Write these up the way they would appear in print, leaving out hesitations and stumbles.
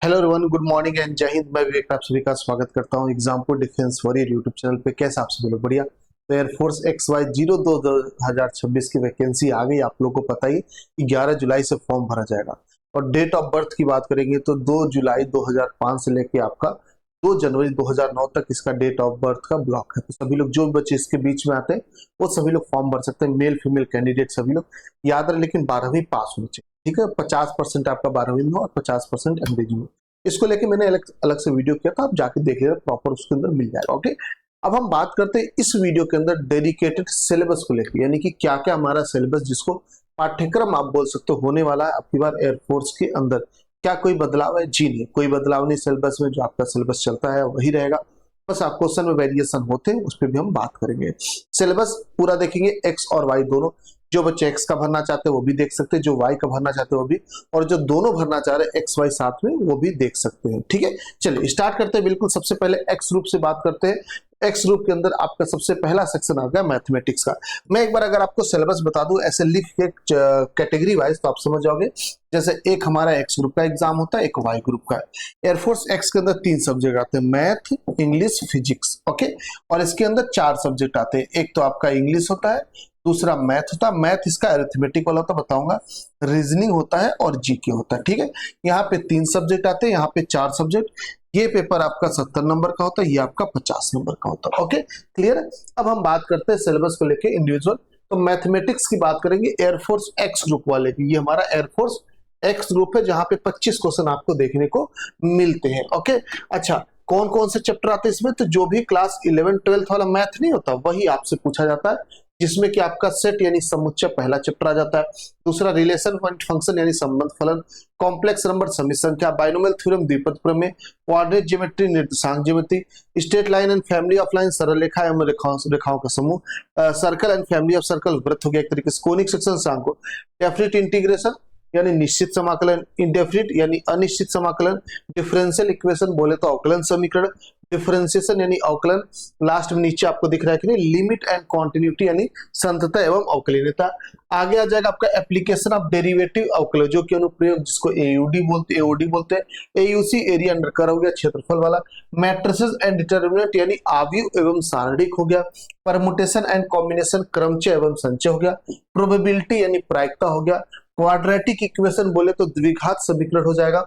Hello everyone, good morning and जय हिंद। मैं विवेक, आप सभी का स्वागत करता हूं exam for defence warrior YouTube channel पे। कैसे आप सभी लोग? बढ़िया। तो एयरफोर्स XY02 2026 की वैकेंसी आ गई। आप लोगों को पता ही 11 जुलाई से फॉर्म भरा जाएगा। और डेट ऑफ बर्थ की बात करेंगे तो 2 जुलाई 2005 से लेके आपका 2 जनवरी 2009 तक इसका डेट ऑफ बर्थ का ब्लॉक है। तो सभी लोग, जो बच्चे इसके बीच में आते हैं वो सभी लोग फॉर्म भर सकते हैं। मेल फीमेल कैंडिडेट सभी लोग। याद रहे लेकिन 12वीं पास होनी चाहिए, ठीक है। 50% आपका 12वीं में और 50% अंग्रेजी में। इसको लेके मैंने अलग से वीडियो किया था, आप जाके देख लेना, प्रॉपर उसके अंदर मिल जाएगा। ओके, अब हम बात करते हैं इस वीडियो के अंदर डेडिकेटेड सिलेबस को लेकर, यानी कि क्या क्या हमारा सिलेबस, जिसको पाठ्यक्रम आप बोल सकते हो, होने वाला है आपकी बार एयरफोर्स के अंदर। क्या कोई बदलाव है? जी नहीं, कोई बदलाव नहीं। सिलेबस में जो आपका सिलेबस चलता है वही रहेगा, बस आप क्वेश्चन में वेरिएशन होते हैं, उस पर भी हम बात करेंगे। सिलेबस पूरा देखेंगे, एक्स और वाई दोनों। जो बच्चे एक्स का भरना चाहते हैं वो भी देख सकते हैं, जो वाई का भरना चाहते हैं वो भी, और जो दोनों भरना चाह रहे हैं एक्स वाई साथ में वो भी देख सकते हैं। ठीक है, चलिए स्टार्ट करते हैं। बिल्कुल सबसे पहले एक्स ग्रुप से बात करते हैं। एक्स ग्रुप के अंदर आपका सबसे पहला सेक्शन आ गया मैथमेटिक्स का। मैं एक बार अगर आपको सिलेबस बता दूं ऐसे लिख के कैटेगरी वाइज, तो आप समझ जाओगे। जैसे एक हमारा एक्स ग्रुप का एग्जाम होता है, एक वाई ग्रुप का है। एयरफोर्स एक्स के अंदर 3 सब्जेक्ट आते हैं, मैथ, इंग्लिश, फिजिक्स। ओके, और इसके अंदर 4 सब्जेक्ट आते हैं। एक तो आपका इंग्लिश होता है, दूसरा मैथ होता है, मैथ इसका अरिथमेटिक वाला होता है, बताऊंगा। रीजनिंग होता है और जीके होता है। ठीक है, यहाँ पे 3 सब्जेक्ट आते हैं, यहाँ पे 4 सब्जेक्ट। ये पेपर आपका 70 नंबर का होता है, ये आपका 50 नंबर का होता है। ओके, क्लियर है। अब हम बात करते हैं सिलेबस को लेके इंडिविजुअल। तो मैथमेटिक्स की बात करेंगे एयरफोर्स एक्स ग्रुप वाले की। ये हमारा एयरफोर्स एक्स ग्रुप है, जहां पे 25 क्वेश्चन आपको देखने को मिलते हैं। ओके, अच्छा, कौन कौन से चैप्टर आते हैं इसमें? तो जो भी क्लास 11 12 वाला मैथ नहीं होता वही आपसे पूछा जाता है, जिसमें कि आपका सेट यानी समुच्चय पहला चैप्टर आ जाता है। दूसरा रिलेशन पॉइंट फंक्शन यानी संबंध फलन, कॉम्प्लेक्स नंबर समित संख्या, बाइनोमियल थ्योरम द्विपद प्रमेय, कोऑर्डिनेट ज्योमेट्री निर्देशांक geometry, straight line and family of line सरल रेखा एवं रेखाओं का समूह, circle and family of circle, वृत्त हो गया एक तरीके से, कोनिक सेक्शन सांको, डेफिनेट इंटीग्रेशन यानी निश्चित समाकलन, इंडेफिनिट यानी अनिश्चित समाकलन, डिफरेंशियल इक्वेशन बोले तो अवकलन समीकरण, डिफरेंशिएशन यानी अवकलन, लास्ट में नीचे आपको दिख रहा है कि नहीं, लिमिट एंड कॉन्टिन्यूटी यानी संतता एवं अवकलनीयता। आगे आ जाएगा आपका एप्लीकेशन ऑफ डेरिवेटिव अवकलन, जो कि अनुप्रयोग, जिसको एओडी बोलते हैं। एयूसी एरिया अंडर कर्व हो गया, क्षेत्रफल वाला। मैट्रिसेस एंड डिटर्मिनेंट यानी आव्यूह एवं सारणिक हो गया। परमुटेशन एंड कॉम्बिनेशन क्रमचय एवं संचय हो गया। प्रोबेबिलिटी यानी प्रायिकता हो गया। क्वाड्रेटिक इक्वेशन बोले तो द्विघात समीकरण हो जाएगा।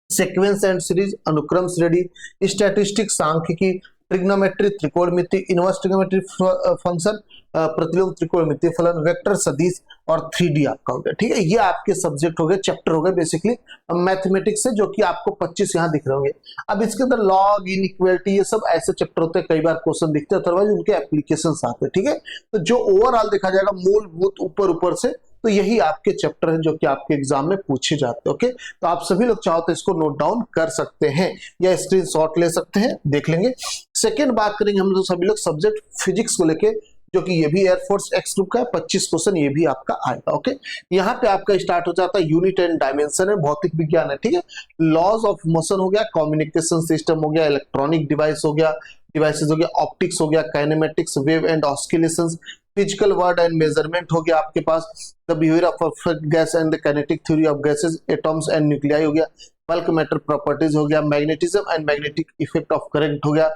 सीक्वेंस एंड सीरीज अनुक्रम श्रेणी, स्टैटिस्टिक्स सांख्यिकी, ट्रिग्नोमेट्री त्रिकोणमिति, इनवर्स ट्रिग्नोमेट्री फंक्शन, प्रतिलोम त्रिकोणमिति फलन, वेक्टर सदिश और 3D आपका हो गया। ठीक है, ये आपके सब्जेक्ट हो गए, चैप्टर हो गए बेसिकली मैथमेटिक्स से, जो कि आपको 25 यहाँ दिख रहे होंगे। अब इसके अंदर लॉग, इनइक्वालिटी, ये सब ऐसे चैप्टर होते हैं, कई बार क्वेश्चन दिखते हैं, अदरवाइज उनके एप्लीकेशंस आते हैं। ठीक है, तो जो ओवरऑल देखा जाएगा मूलभूत ऊपर से, तो यही आपके चैप्टर हैं जो कि आपके एग्जाम में पूछे जाते हैं। ओके, तो आप सभी लोग चाहो तो इसको नोट डाउन कर सकते हैं या स्क्रीनशॉट ले सकते हैं, देख लेंगे। सेकंड बात करेंगे हम लोग सभी लोग सब्जेक्ट फिजिक्स को लेके, जो कि ये भी एयरफोर्स एक्स ग्रुप का है। 25 क्वेश्चन ये भी आपका आएगा। ओके, यहाँ पे आपका स्टार्ट हो जाता है यूनिट एंड डायमेंशन है, भौतिक विज्ञान है। ठीक है, लॉज ऑफ मोशन हो गया, कम्युनिकेशन सिस्टम हो गया, इलेक्ट्रॉनिक डिवाइसेस हो गया, ऑप्टिक्स हो गया, kinematics, wave and oscillations, physical world and measurement हो गया आपके पास, the behaviour of perfect gas and the kinetic theory of gases, atoms and nuclei हो गया, बल्क मैटर प्रॉपर्टीज हो गया, magnetism and magnetic effect of current हो गया,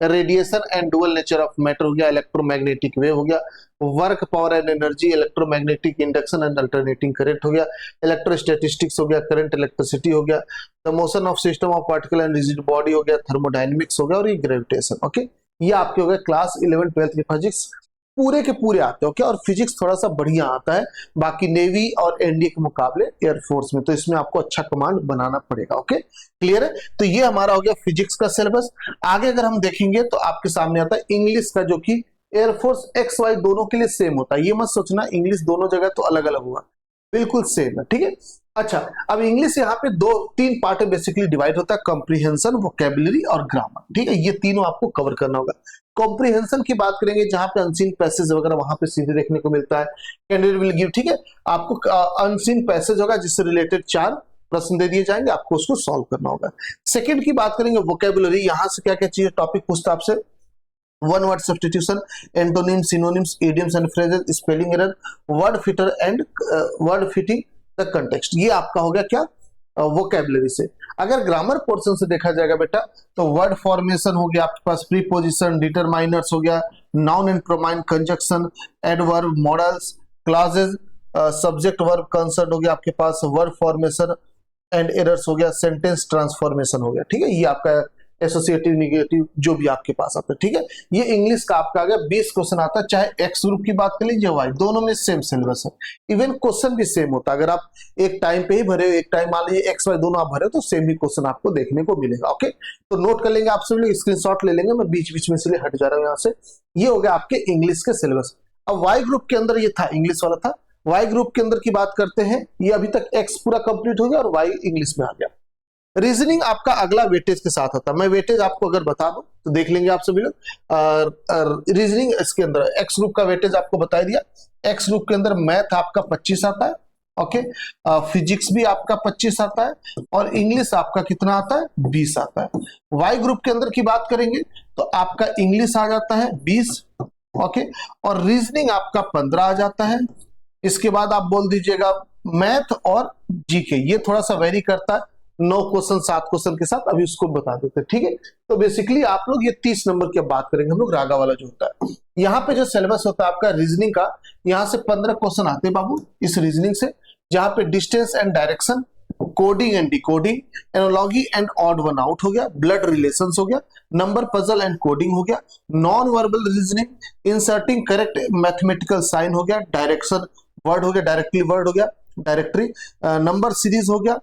radiation and dual nature of matter हो गया, इलेक्ट्रोमैग्नेटिक वेव हो गया, work power and energy, electromagnetic induction and alternating current हो गया, इलेक्ट्रोस्टैटिस्टिक्स हो गया, करंट इलेक्ट्रिसिटी हो गया, the motion of system of particle and rigid body हो गया, थर्मोडायनेमिक्स हो गया, और ये ग्रेविटेशन। ओके, ये आपके हो गए क्लास 11 12 के फिजिक्स पूरे के पूरे आते हैं। ओके, और फिजिक्स थोड़ा सा बढ़िया आता है बाकी नेवी और एनडीए के मुकाबले एयरफोर्स में, तो इसमें आपको अच्छा कमांड बनाना पड़ेगा। ओके, क्लियर है। तो ये हमारा हो गया फिजिक्स का सिलेबस। आगे अगर हम देखेंगे तो आपके सामने आता है इंग्लिश का, जो कि एयरफोर्स एक्स वाई दोनों के लिए सेम होता है। ये मत सोचना इंग्लिश दोनों जगह तो अलग अलग हुआ, बिल्कुल सेम है। ठीक है, अच्छा, अब इंग्लिश यहाँ पे 2-3 पार्ट में बेसिकली डिवाइड होता है, कॉम्प्रिहेंशन, वोकैबुलरी और ग्रामर। ठीक है, ये तीनों आपको कवर करना होगा। कॉम्प्रिहेंशन की बात करेंगे, जहां पे अनसीन पैसेज वगैरह वहां पे सीधे देखने को मिलता है, कैंडिडेट विल गिव। ठीक है, आपको अनसीन पैसेज होगा जिससे रिलेटेड 4 प्रश्न दे दिए जाएंगे, आपको उसको सॉल्व करना होगा। सेकंड की बात करेंगे वोकैबुलरी, यहां से क्या क्या चीजें टॉपिक पूछता है आपसे, one word substitution, antonym, synonyms, idioms and phrases, spelling error, word fitter and word fitting the context. ये आपका हो गया क्या, वोकैबुलरी से। अगर ग्रामर पोर्शन से देखा जाएगा बेटा तो वर्ड फॉर्मेशन हो गया आपके पास, प्रीपोजिशन, डिटरमाइनर्स हो गया, noun and pronoun conjunction, adverb, models, clauses, subject verb concern हो गया आपके पास, वर्ड फॉर्मेशन एंड एरर्स हो गया, सेंटेंस ट्रांसफॉर्मेशन हो गया। ठीक है, ये आपका एसोसिएटिव निगेटिव जो भी आपके पास आता है। ठीक है, ये इंग्लिश का आपका अगर 20 क्वेश्चन आता है, चाहे एक्स ग्रुप की बात कर लीजिए वाई, दोनों में सेम सिलेबस है, इवन क्वेश्चन भी सेम होता है। अगर आप एक टाइम पे ही भरे हो, एक टाइम मान लीजिए एक्स वाई दोनों आप भरे हो, तो सेम ही क्वेश्चन आपको देखने को मिलेगा। ओके, तो नोट कर लेंगे, आप सभी लोग स्क्रीनशॉट ले लेंगे, मैं बीच बीच में इसलिए हट जा रहा हूँ यहाँ से। ये हो गया आपके इंग्लिश के सिलेबस। अब वाई ग्रुप के अंदर ये था, इंग्लिश वाला था। वाई ग्रुप के अंदर की बात करते हैं, ये अभी तक एक्स पूरा कंप्लीट हो गया और वाई इंग्लिश में आ गया। रीजनिंग आपका अगला वेटेज के साथ आता है। मैं वेटेज आपको अगर बता दूं तो देख लेंगे आप सभी लोग। रीजनिंग इसके अंदर एक्स ग्रुप का वेटेज आपको बता दिया। एक्स ग्रुप के अंदर मैथ आपका 25 आता है, ओके, फिजिक्स भी आपका 25 आता है और इंग्लिश आपका कितना आता है, 20 आता है। वाई ग्रुप के अंदर की बात करेंगे तो आपका इंग्लिश आ जाता है 20, ओके, और रीजनिंग आपका 15 आ जाता है। इसके बाद आप बोल दीजिएगा मैथ और जीके, ये थोड़ा सा वेरी करता है, 9 क्वेश्चन 7 क्वेश्चन के साथ, अभी उसको बता देते हैं। ठीक है, तो बेसिकली आप लोग ये 30 नंबर की बात करेंगे हम लोग, रागा वाला जो होता है। यहाँ पे जो सिलेबस होता है आपका रीजनिंग का, यहाँ से 15 क्वेश्चन आते हैं बाबू इस रीजनिंग से, जहां पे distance and direction, coding and decoding, analogy and odd one out हो गया, ब्लड रिलेशंस हो गया, नंबर पजल एंड कोडिंग हो गया, non verbal reasoning, inserting correct mathematical sign हो गया, डायरेक्शन वर्ड हो गया, डायरेक्टली वर्ड हो गया, डायरेक्टरी, नंबर सीरीज हो गया,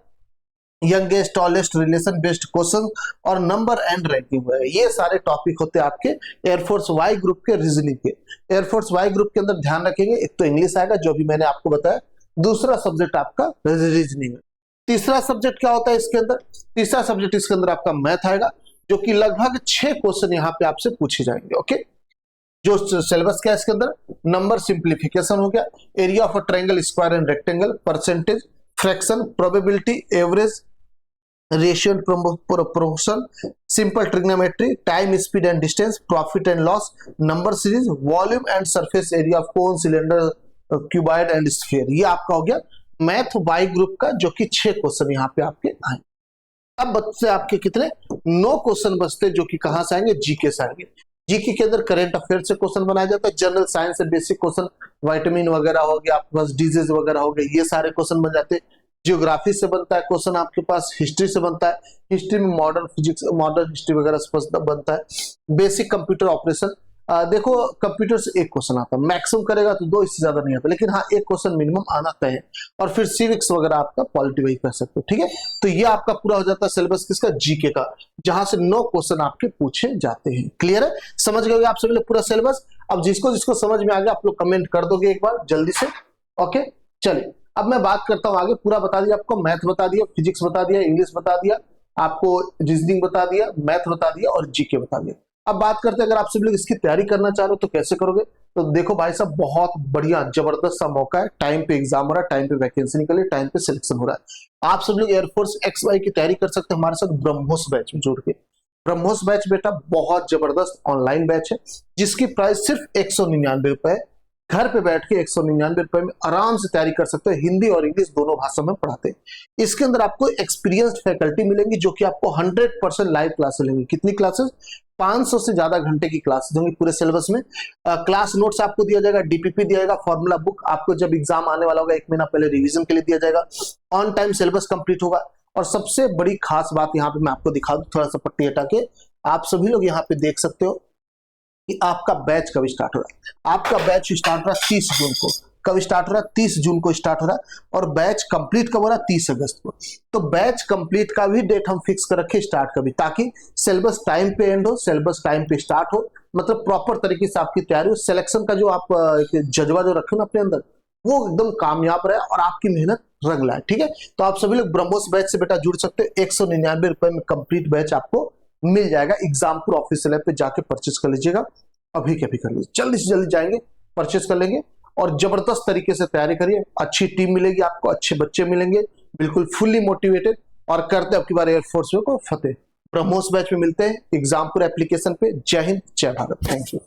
youngest tallest relation based question और नंबर एंड रैंकिंग है। ये सारे टॉपिक होते हैं आपके एयरफोर्स वाई ग्रुप के रीजनिंग के। एयरफोर्स वाई ग्रुप के अंदर ध्यान रखेंगे, एक तो इंग्लिश आएगा जो भी मैंने आपको बताया, दूसरा सब्जेक्ट आपका रीजनिंग है। तीसरा सब्जेक्ट क्या होता है इसके अंदर, तीसरा सब्जेक्ट इसके अंदर आपका मैथ आएगा, जो कि लगभग 6 क्वेश्चन यहाँ पे आपसे पूछे जाएंगे। ओके, जो सिलेबस क्या है इसके अंदर, नंबर सिंप्लीफिकेशन हो गया, area of a triangle, square and rectangle, percentage, fraction, probability, average, ratio and proportion, simple trigonometry, time, speed and distance, profit and loss, number series, volume and surface area of cone, cylinder, cuboid and sphere. ये आपका हो गया math Y group का, जो कि 6 question यहाँ पे आपके आए। अब बच्चे आपके कितने 9 क्वेश्चन बचते, जो कि कहां से आएंगे, जीके से आएंगे। जीके के अंदर करंट अफेयर से क्वेश्चन बनाया जाता है, जनरल साइंस से बेसिक क्वेश्चन, विटामिन वगैरह हो गया आपके पास, डिजीज वगैरह हो गए, ये सारे क्वेश्चन बन जाते हैं। जियोग्राफी से बनता है क्वेश्चन आपके पास, हिस्ट्री से बनता है, हिस्ट्री में मॉडर्न फिजिक्स, मॉडर्न हिस्ट्री वगैरह से बनता है, बेसिक कंप्यूटर ऑपरेशन। देखो कंप्यूटर से एक क्वेश्चन आता है, मैक्सिमम करेगा तो 2, इससे ज्यादा नहीं आता, लेकिन हाँ एक क्वेश्चन मिनिमम आना तय है। और फिर सिविक्स वगैरह आपका पॉलिटी वही कर सकते हो। ठीक है, तो ये आपका पूरा हो जाता है सिलेबस किसका, जीके का, जहां से 9 क्वेश्चन आपके पूछे जाते हैं। क्लियर है, समझ गए आप सभी लोग पूरा सिलेबस। अब जिसको जिसको समझ में आ गया आप लोग कमेंट कर दोगे एक बार जल्दी से। ओके, चलिए अब मैं बात करता हूं आगे। पूरा बता दिया आपको, मैथ बता दिया, फिजिक्स बता दिया, इंग्लिश बता दिया, आपको रीजनिंग बता दिया, मैथ बता दिया और जीके बता दिया। अब बात करते हैं अगर आप सभी लोग इसकी तैयारी करना चाह रहे हो तो कैसे करोगे। तो देखो भाई साहब, बहुत बढ़िया जबरदस्त सा मौका है, टाइम पे एग्जाम हो रहा है, टाइम पे वैकेंसी निकली, टाइम पे सिलेक्शन हो रहा है। आप सब लोग एयरफोर्स XY की तैयारी कर सकते हैं हमारे साथ ब्रह्मोस बैच में जुड़ के। ब्रह्मोस बैच बेटा बहुत जबरदस्त ऑनलाइन बैच है, जिसकी प्राइस सिर्फ 199 रुपए है। घर पे बैठ के 199 रुपए में आराम से तैयारी कर सकते हैं, हिंदी और इंग्लिश दोनों भाषा में पढ़ाते हैं। इसके अंदर आपको एक्सपीरियंस्ड फैकल्टी मिलेंगी, जो कि आपको 100% लाइव क्लास लेंगी। कितनी क्लासेस, 500 से ज्यादा घंटे की क्लासेस होंगी पूरे सिलेबस में। क्लास नोट्स आपको दिया जाएगा, डीपीपी दिया जाएगा, फॉर्मूला बुक आपको जब एग्जाम आने वाला होगा 1 महीना पहले रिवीजन के लिए दिया जाएगा। ऑन टाइम सिलेबस कंप्लीट होगा। और सबसे बड़ी खास बात यहाँ पे मैं आपको दिखा दूं, थोड़ा सा पट्टी हटा के, आप सभी लोग यहाँ पे देख सकते हो कि आपका बैच कब स्टार्ट हो रहा है। आपका बैच स्टार्ट हो रहा है 30 जून को। कब स्टार्ट हो रहा है, 30 जून को स्टार्ट हो रहा है। और बैच कंप्लीट कब हो रहा है, 30 अगस्त को। तो बैच कंप्लीट का भी डेट हम फिक्स कर रखे स्टार्ट का भी, ताकि सिलेबस टाइम पे एंड हो, सिलेबस टाइम पे स्टार्ट हो, मतलब प्रॉपर तरीके से आपकी तैयारी हो। सिलेक्शन का जो आप जज्बा जो रखे ना अपने अंदर, वो एकदम कामयाब रहे और आपकी मेहनत रंग लाए। ठीक है, तो आप सभी लोग ब्रह्मोस बैच से बेटा जुड़ सकते हो। 199 रुपए में कंप्लीट बैच आपको मिल जाएगा। एग्जामपुर ऑफिशियल ऐप पे जाके परचेस कर लीजिएगा, अभी के अभी कर लीजिए, जल्दी से जल्दी जाएंगे, परचेस कर लेंगे और जबरदस्त तरीके से तैयारी करिए। अच्छी टीम मिलेगी आपको, अच्छे बच्चे मिलेंगे, बिल्कुल फुल्ली मोटिवेटेड, और करते अब की बार एयरफोर्स में को फतेह। ब्रह्मोस बैच में मिलते हैं एग्जामपुर एप्लीकेशन पे। जय हिंद, जय भारत, थैंक यू।